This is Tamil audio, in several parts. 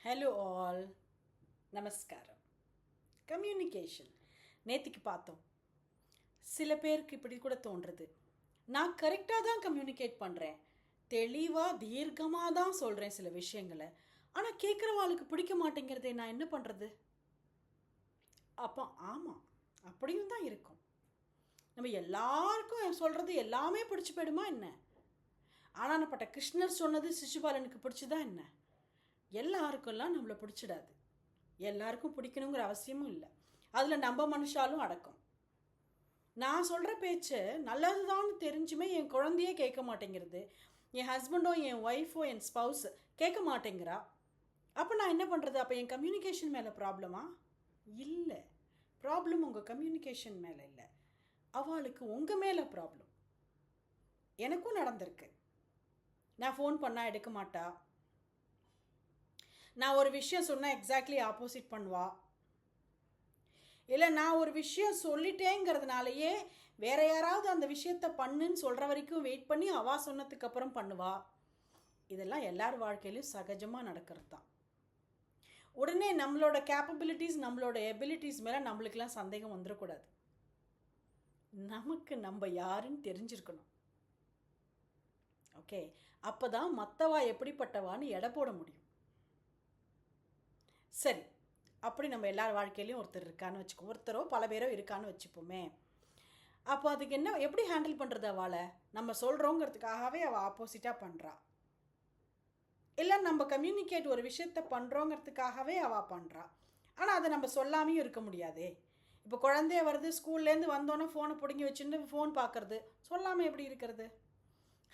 ஹலோ ஆல், நமஸ்காரம். கம்யூனிகேஷன் நேற்றுக்கு பார்த்தோம். சில பேருக்கு இப்படி கூட தோன்றுறது, நான் கரெக்டாக தான் கம்யூனிகேட் பண்ணுறேன், தெளிவாக தீர்க்கமாக தான் சொல்கிறேன் சில விஷயங்களை, ஆனால் கேட்குறவாளுக்கு பிடிக்க மாட்டேங்கிறதே, நான் என்ன பண்ணுறது? அப்போ ஆமாம், அப்படியும் தான் இருக்கும். நம்ம எல்லாருக்கும் சொல்கிறது எல்லாமே பிடிச்சி போயிடுமா என்ன? ஆனானப்பட்ட கிருஷ்ணர் சொன்னது சிசுபாலனுக்கு பிடிச்சதா என்ன? எல்லாருக்கெல்லாம் நம்மளை பிடிச்சிடாது, எல்லாருக்கும் பிடிக்கணுங்கிற அவசியமும் இல்லை. அதில் நம்ம மனுஷாலும் அடக்கம். நான் சொல்கிற பேச்சு நல்லதுதான்னு தெரிஞ்சுமே என் குழந்தையே கேட்க மாட்டேங்கிறது, என் ஹஸ்பண்டோ என் ஒய்ஃபோ என் ஸ்பவுஸ் கேட்க மாட்டேங்கிறா. அப்போ நான் என்ன பண்ணுறது? அப்போ என் கம்யூனிகேஷன் மேலே ப்ராப்ளமா? இல்லை, ப்ராப்ளம் உங்கள் கம்யூனிகேஷன் மேலே இல்லை, அவளுக்கு உங்கள் மேலே ப்ராப்ளம். எனக்கும் நடந்திருக்கு. நான் ஃபோன் பண்ணால் எடுக்க மாட்டா, நான் ஒரு விஷயம் சொன்னால் எக்ஸாக்ட்லி ஆப்போசிட் பண்ணுவா, இல்லை நான் ஒரு விஷயம் சொல்லிட்டேங்கிறதுனாலயே வேற யாராவது அந்த விஷயத்த பண்ணுன்னு சொல்கிற வரைக்கும் வெயிட் பண்ணி அவள் சொன்னதுக்கு அப்புறம் பண்ணுவா. இதெல்லாம் எல்லார் வாழ்க்கையிலும் சகஜமாக நடக்கிறது தான். உடனே நம்மளோட கேப்பபிலிட்டிஸ், நம்மளோட எபிலிட்டிஸ் மேலே நம்மளுக்கெல்லாம் சந்தேகம் வந்துடக்கூடாது. நமக்கு நம்ம யாருன்னு தெரிஞ்சிருக்கணும். ஓகே, அப்போ தான் மற்றவா எப்படிப்பட்டவான்னு எடை போட முடியும். சரி, அப்படி நம்ம எல்லார் வாழ்க்கையிலையும் ஒருத்தர் இருக்கான்னு வச்சுக்கோ, ஒருத்தரோ பல பேரோ இருக்கான்னு வச்சுப்போமே. அப்போ அதுக்கு என்ன, எப்படி ஹேண்டில் பண்ணுறது? அவளை நம்ம சொல்கிறோங்கிறதுக்காகவே அவள் ஆப்போசிட்டாக பண்ணுறா, இல்லை நம்ம கம்யூனிகேட் ஒரு விஷயத்த பண்ணுறோங்கிறதுக்காகவே அவள் பண்ணுறா, ஆனால் அதை நம்ம சொல்லாமையும் இருக்க முடியாதே. இப்போ குழந்தைய வருது, ஸ்கூல்லேருந்து வந்தோன்னே ஃபோனை பிடுங்கி வச்சுட்டு ஃபோன் பார்க்குறது, சொல்லாமல் எப்படி இருக்கிறது?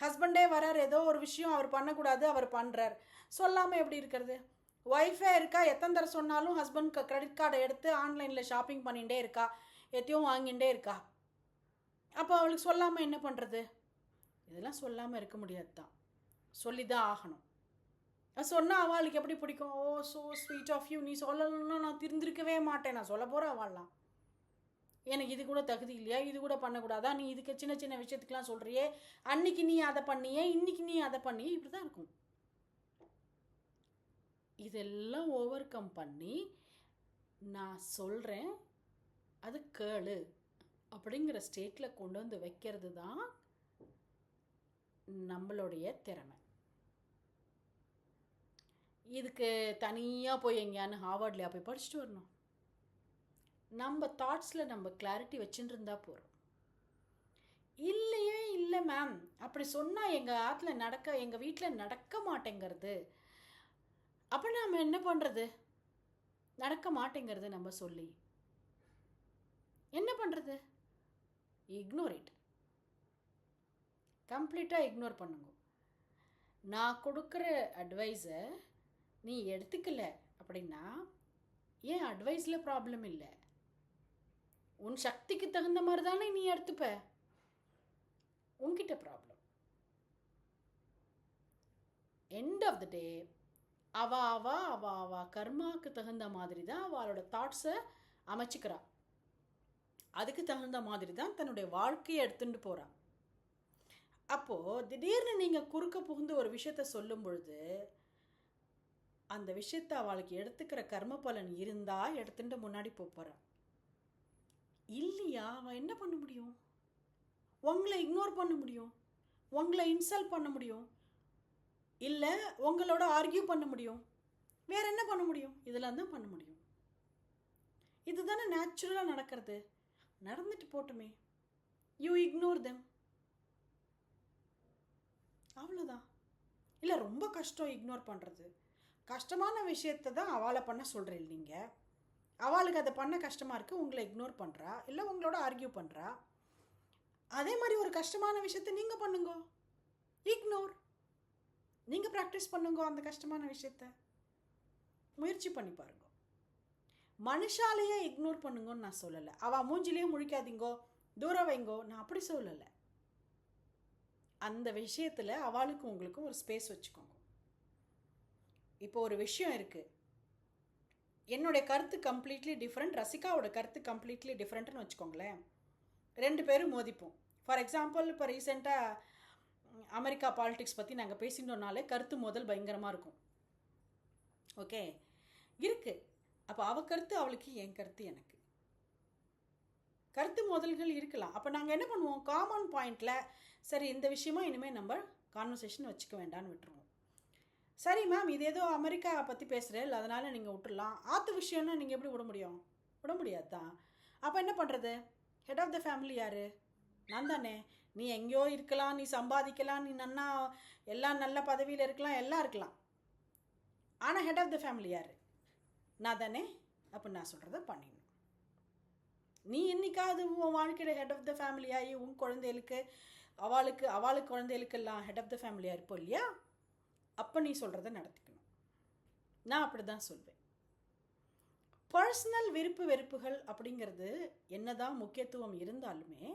ஹஸ்பண்டே வரார், ஏதோ ஒரு விஷயம் அவர் பண்ணக்கூடாது, அவர் பண்ணுறார், சொல்லாமல் எப்படி இருக்கிறது? ஒய்ஃபே இருக்கா, எத்தனை தடவை சொன்னாலும் ஹஸ்பண்ட் கிரெடிட் கார்டை எடுத்து ஆன்லைனில் ஷாப்பிங் பண்ணிகிட்டே இருக்கா, எத்தையும் வாங்கிகிட்டே இருக்கா. அப்போ அவளுக்கு சொல்லாமல் என்ன பண்ணுறது? இதெல்லாம் சொல்லாமல் இருக்க முடியாது தான், சொல்லி தான் ஆகணும். சொன்னால் அவளுக்கு எப்படி பிடிக்கும்? ஓ ஸோ ஸ்வீட் ஆஃப் யூ, நீ சொல்லணும்னா நான் திருந்திருக்கவே மாட்டேன், நான் சொல்ல போகிறேன் அவள்லாம். எனக்கு இது கூட தகுதி இல்லையா, இது கூட பண்ணக்கூடாதா, நீ இதுக்கு சின்ன சின்ன விஷயத்துக்கெலாம் சொல்கிறியே, அன்னைக்கு நீ அதை பண்ணியே, இன்னைக்கு நீ அதை பண்ணியே, இப்படி தான் இருக்கும். இதெல்லாம் ஓவர் கம் பண்ணி நான் சொல்கிறேன் அது கேளு அப்படிங்கிற ஸ்டேட்டில் கொண்டு வந்து வைக்கிறது தான் நம்மளுடைய திறமை. இதுக்கு தனியாக போய் எங்கேயானு ஹார்வர்ட்லையா போய் படிச்சுட்டு வரணும்? நம்ம தாட்ஸில் நம்ம கிளாரிட்டி வச்சுட்டு இருந்தால் போகிறோம். இல்லையே இல்லை மேம், அப்படி சொன்னால் எங்கள் ஆற்றுல எங்கள் வீட்டில் நடக்க மாட்டேங்கிறது. அப்போ நம்ம என்ன பண்ணுறது? நடக்க மாட்டேங்கிறது நம்ம சொல்லி என்ன பண்ணுறது? இக்னோர் இட், கம்ப்ளீட்டாக இக்னோர் பண்ணுங்க. நான் கொடுக்குற அட்வைஸை நீ எடுத்துக்கல அப்படின்னா ஏன் அட்வைஸில் ப்ராப்ளம் இல்லை, உன் சக்திக்கு தகுந்த மாதிரி தானே நீ எடுத்துப்ப, உன்கிட்ட ப்ராப்ளம். எண்ட் ஆஃப் த டே அவ கர்மாவுக்கு தகுந்த மாதிரி தான் அவளோட தாட்ஸை அமைச்சிக்கிறா, அதுக்கு தகுந்த மாதிரி தான் தன்னுடைய வாழ்க்கையை எடுத்துட்டு போகிறா. அப்போது திடீர்னு நீங்கள் குறுக்க புகுந்து ஒரு விஷயத்த சொல்லும் பொழுது அந்த விஷயத்தை அவளுக்கு எடுத்துக்கிற கர்ம பலன் இருந்தால் எடுத்துட்டு முன்னாடி போகிறான். இல்லையா, அவள் என்ன பண்ண முடியும்? உங்களை இக்னோர் பண்ண முடியும், உங்களை இன்சல்ட் பண்ண முடியும், இல்லை உங்களோட ஆர்கியூ பண்ண முடியும், வேற என்ன பண்ண முடியும்? இதெல்லாம் தான் பண்ண முடியும். இதுதானே நேச்சுரலாக நடக்கிறது. நடந்துட்டு போட்டுமே, யூ இக்னோர் தெம், அவ்வளோதான். இல்லை ரொம்ப கஷ்டம் இக்னோர் பண்ணுறது, கஷ்டமான விஷயத்தை தான் அவளை பண்ண சொல்கிறீங்க நீங்கள். அவளுக்கு அதை பண்ண கஷ்டமாக இருக்குது, உங்களை இக்னோர் பண்ணுறா, இல்லை உங்களோட ஆர்கியூ பண்ணுறா. அதே மாதிரி ஒரு கஷ்டமான விஷயத்தை நீங்கள் பண்ணுங்க, இக்னோர். நீங்கள் ப்ராக்டிஸ் பண்ணுங்க அந்த கஷ்டமான விஷயத்த, முயற்சி பண்ணி பாருங்க. மனுஷாலேயே இக்னோர் பண்ணுங்கன்னு நான் சொல்லலை, அவள் மூஞ்சிலேயே முழிக்காதீங்கோ, தூரம் வைங்கோ, நான் அப்படி சொல்லலை. அந்த விஷயத்தில் அவளுக்கும் உங்களுக்கும் ஒரு ஸ்பேஸ் வச்சுக்கோங்க. இப்போ ஒரு விஷயம் இருக்குது, என்னுடைய கருத்து கம்ப்ளீட்லி டிஃப்ரெண்ட், ரசிகாவோட கருத்து கம்ப்ளீட்லி டிஃப்ரெண்ட்னு வச்சுக்கோங்களேன். ரெண்டு பேரும் மோதிப்போம். ஃபார் எக்ஸாம்பிள், இப்போ ரீசெண்டாக அமெரிக்கா பாலிடிக்ஸ் பற்றி நாங்கள் பேசிட்டோம்னாலே கருத்து மோதல் பயங்கரமாக இருக்கும். ஓகே, இருக்கு. அப்போ அவள் கருத்து அவளுக்கு, என் கருத்து எனக்கு, கருத்து மோதல்கள் இருக்கலாம். அப்போ நாங்கள் என்ன பண்ணுவோம், காமன் பாயிண்டில் சரி இந்த விஷயமா இனிமேல் நம்ம கான்வர்சேஷன் வச்சுக்க வேண்டான்னு விட்டுருவோம். சரி மேம், இது ஏதோ அமெரிக்கா பற்றி பேசுகிறேன், அதனால் நீங்கள் விட்டுடலாம். ஆற்று விஷயம்னா நீங்கள் எப்படி விட முடியும்? விட முடியாது தான். அப்போ என்ன பண்ணுறது? ஹெட் ஆஃப் த ஃபேமிலி யார்? நான் தானே. நீ எங்கேயோ இருக்கலாம், நீ சம்பாதிக்கலாம், நீ நன்னா எல்லாம் நல்ல பதவியில் இருக்கலாம், எல்லாம் இருக்கலாம். ஆனால் ஹெட் ஆஃப் த ஃபேமிலி யார்? நான் தானே. அப்போ நான் சொல்கிறத பண்ணிடணும். நீ என்னைக்காவது உன் வாழ்க்கையில் ஹெட் ஆஃப் த ஃபேமிலி ஆகி உன் குழந்தைகளுக்கு அவளுக்கு குழந்தைகளுக்கெல்லாம் ஹெட் ஆஃப் த ஃபேமிலியாக இருப்போம் இல்லையா? அப்போ நீ சொல்கிறத நடத்திக்கணும். நான் அப்படி தான் சொல்வேன். பர்சனல் விருப்பு வெறுப்புகள் அப்படிங்கிறது என்னதான் முக்கியத்துவம் இருந்தாலுமே,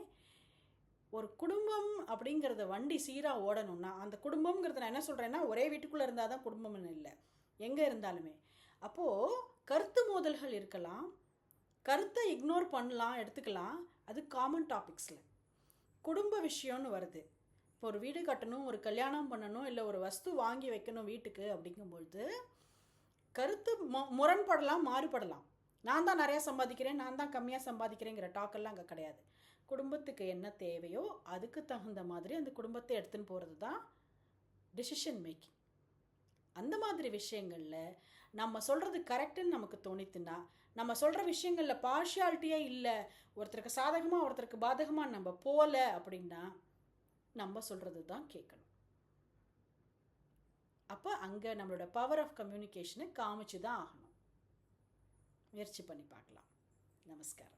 ஒரு குடும்பம் அப்படிங்கிறத வண்டி சீராக ஓடணும்னா, அந்த குடும்பம்ங்கிறத நான் என்ன சொல்கிறேன்னா, ஒரே வீட்டுக்குள்ளே இருந்தால் தான் குடும்பம்னு இல்லை, எங்கே இருந்தாலுமே. அப்போது கருத்து மோதல்கள் இருக்கலாம், கருத்தை இக்னோர் பண்ணலாம், எடுத்துக்கலாம். அது காமன் டாபிக்ஸில். குடும்ப விஷயம்னு வருது, இப்போ ஒரு வீடு கட்டணும், ஒரு கல்யாணம் பண்ணணும், இல்லை ஒரு வஸ்து வாங்கி வைக்கணும் வீட்டுக்கு அப்படிங்கும்பொழுது கருத்து முரண்படலாம், மாறுபடலாம். நான் தான் நிறையா சம்பாதிக்கிறேன், நான் தான் கம்மியாக சம்பாதிக்கிறேங்கிற டாக்கெல்லாம் அங்கே கிடையாது. குடும்பத்துக்கு என்ன தேவையோ அதுக்கு தகுந்த மாதிரி அந்த குடும்பத்தை எடுத்துன்னு போகிறது தான் டிசிஷன் மேக்கிங். அந்த மாதிரி விஷயங்களில் நம்ம சொல்கிறது கரெக்டுன்னு நமக்கு தோணித்துன்னா, நம்ம சொல்கிற விஷயங்களில் பார்ஷியாலிட்டியே இல்லை, ஒருத்தருக்கு சாதகமாக ஒருத்தருக்கு பாதகமாக நம்ம போகல அப்படின்னா நம்ம சொல்கிறது தான் கேட்கணும். அப்போ அங்கே நம்மளோட பவர் ஆஃப் கம்யூனிகேஷனை காமிச்சு தான் ஆகணும். முயற்சி பண்ணி பார்க்கலாம். நமஸ்காரம்.